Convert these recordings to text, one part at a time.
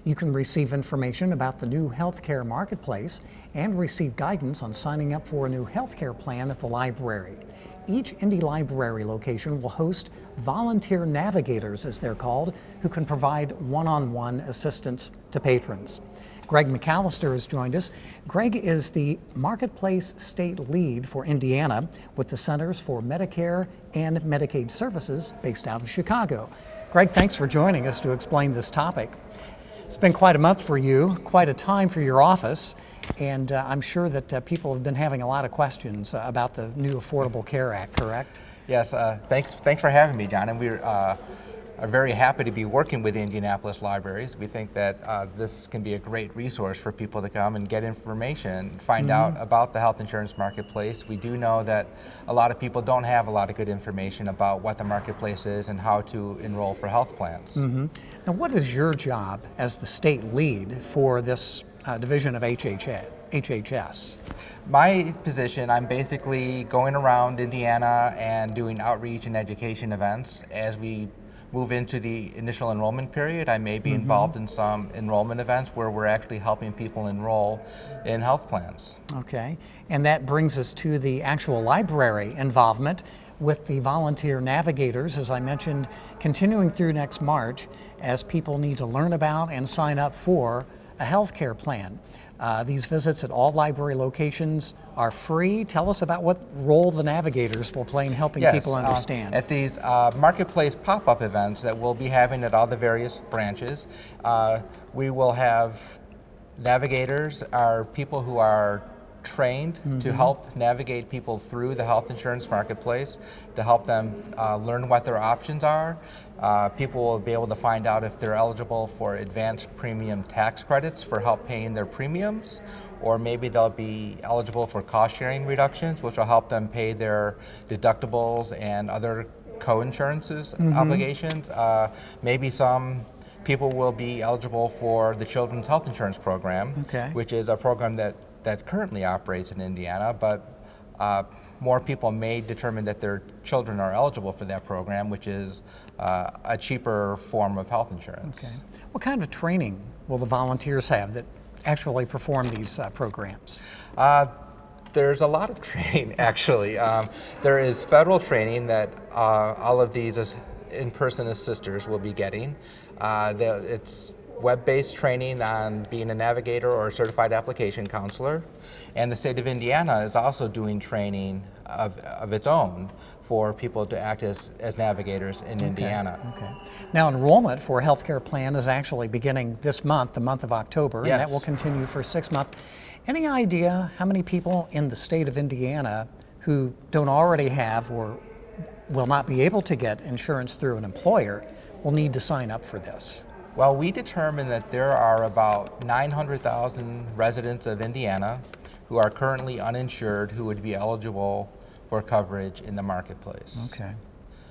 You can receive information about the new healthcare marketplace and receive guidance on signing up for a new healthcare plan at the library. Each Indy Library location will host volunteer navigators, as they're called, who can provide one-on-one assistance to patrons. Gregg McAllister has joined us. Gregg is the Marketplace State Lead for Indiana with the Centers for Medicare and Medicaid Services based out of Chicago. Gregg, thanks for joining us to explain this topic. It's been quite a month for you, quite a time for your office, and I'm sure that people have been having a lot of questions about the new Affordable Care Act, correct? Yes, thanks for having me, John, and we're are very happy to be working with the Indianapolis libraries. We think that this can be a great resource for people to come and get information, find out about the health insurance marketplace. We do know that a lot of people don't have a lot of good information about what the marketplace is and how to enroll for health plans. Now, what is your job as the state lead for this division of HHS? My position, I'm basically going around Indiana and doing outreach and education events. As we move into the initial enrollment period, I may be involved in some enrollment events where we're actually helping people enroll in health plans. Okay, and that brings us to the actual library involvement with the volunteer navigators, as I mentioned, continuing through next March as people need to learn about and sign up for a health care plan. These visits at all library locations are free. Tell us about what role the navigators will play in helping people understand. At these marketplace pop-up events that we'll be having at all the various branches, we will have navigators, are people who are trained to help navigate people through the health insurance marketplace, to help them learn what their options are. People will be able to find out if they're eligible for advanced premium tax credits for help paying their premiums, or maybe they'll be eligible for cost-sharing reductions, which will help them pay their deductibles and other co-insurances obligations. Maybe some people will be eligible for the Children's Health Insurance Program, which is a program that currently operates in Indiana, but more people may determine that their children are eligible for that program, which is a cheaper form of health insurance. Okay. What kind of training will the volunteers have that actually perform these programs? There's a lot of training, actually. There is federal training that all of these in-person assisters will be getting. It's web-based training on being a navigator or a certified application counselor. And the state of Indiana is also doing training of its own for people to act as navigators in Indiana. Okay. Now, enrollment for a healthcare plan is actually beginning this month, the month of October, and that will continue for 6 months. Any idea how many people in the state of Indiana who don't already have or will not be able to get insurance through an employer will need to sign up for this? Well, we determined that there are about 900,000 residents of Indiana who are currently uninsured who would be eligible for coverage in the marketplace. Okay.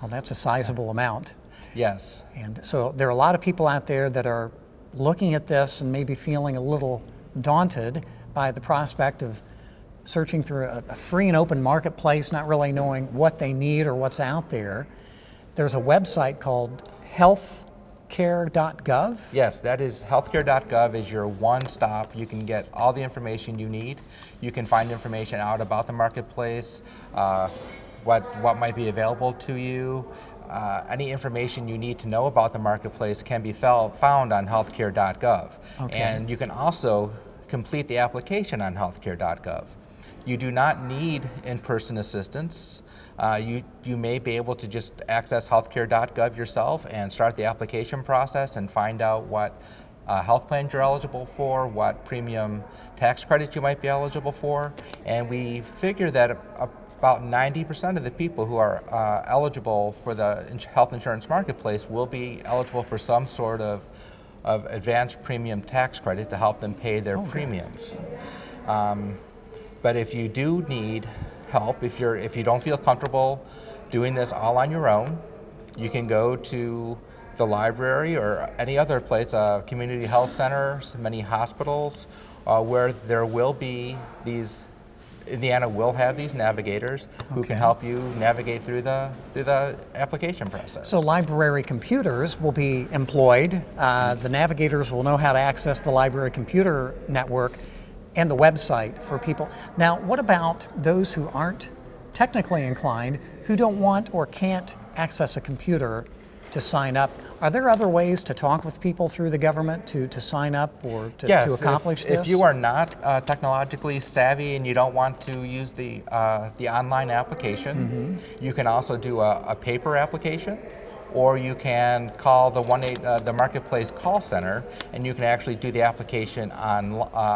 Well, that's a sizable amount. Yes. And so there are a lot of people out there that are looking at this and maybe feeling a little daunted by the prospect of searching through a free and open marketplace, not really knowing what they need or what's out there. There's a website called healthcaregov. Yes, that is healthcare.gov is your one-stop. You can get all the information you need. You can find information out about the marketplace, what might be available to you. Any information you need to know about the marketplace can be found on healthcare.gov. Okay. And you can also complete the application on healthcare.gov. You do not need in-person assistance. You may be able to just access healthcare.gov yourself and start the application process and find out what health plans you're eligible for, what premium tax credits you might be eligible for. And we figure that about 90% of the people who are eligible for the health insurance marketplace will be eligible for some sort of advanced premium tax credit to help them pay their premiums. But if you do need help, if you don't feel comfortable doing this all on your own, you can go to the library or any other place, community health centers, many hospitals, where there will be these Indiana will have these navigators who can help you navigate through the application process. So library computers will be employed. The navigators will know how to access the library computer network and the website for people. Now, what about those who aren't technically inclined, who don't want or can't access a computer to sign up? Are there other ways to talk with people through the government to sign up or to accomplish this? If you are not technologically savvy and you don't want to use the online application, you can also do a paper application, or you can call the Marketplace call center, and you can actually do the application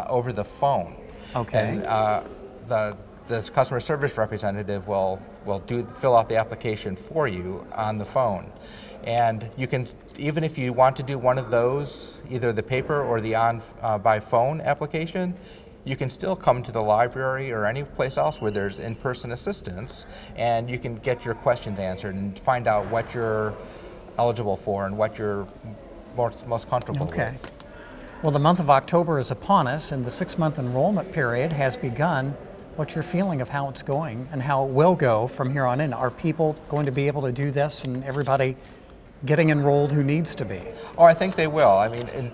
over the phone. Okay. And the customer service representative will fill out the application for you on the phone. And you can, even if you want to do one of those, either the paper or the by phone application, you can still come to the library or any place else where there's in-person assistance, and you can get your questions answered and find out what you're eligible for and what you're most comfortable with. Well, the month of October is upon us, and the 6-month enrollment period has begun. What's your feeling of how it's going and how it will go from here on in? Are people going to be able to do this, and everybody getting enrolled who needs to be? Oh, I think they will. I mean,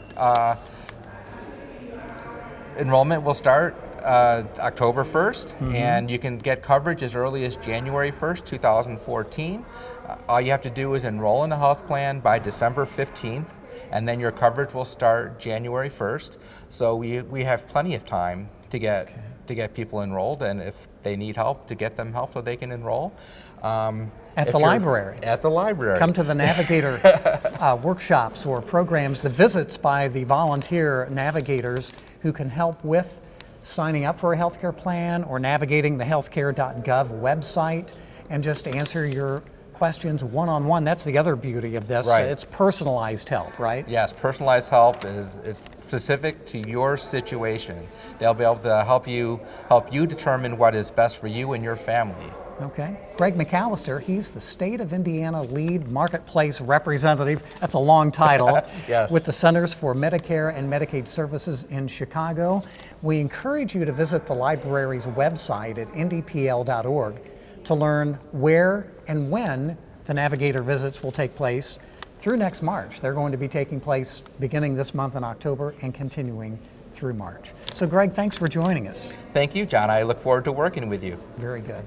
enrollment will start October 1st, and you can get coverage as early as January 1st, 2014. All you have to do is enroll in the health plan by December 15th, and then your coverage will start January 1st. So we have plenty of time to get people enrolled, and if they need help, to get them help so they can enroll. At the library. At the library. Come to the Navigator workshops or programs, the visits by the volunteer navigators who can help with signing up for a healthcare plan or navigating the healthcare.gov website and just answer your questions one-on-one. That's the other beauty of this. Right. It's personalized help, right? Yes, personalized help is specific to your situation. They'll be able to help you determine what is best for you and your family. Okay. Gregg McAllister, he's the State of Indiana Lead Marketplace Representative. That's a long title. Yes. With the Centers for Medicare and Medicaid Services in Chicago. We encourage you to visit the library's website at ndpl.org to learn where and when the Navigator visits will take place through next March. They're going to be taking place beginning this month in October and continuing through March. So Gregg, thanks for joining us. Thank you, John. I look forward to working with you. Very good.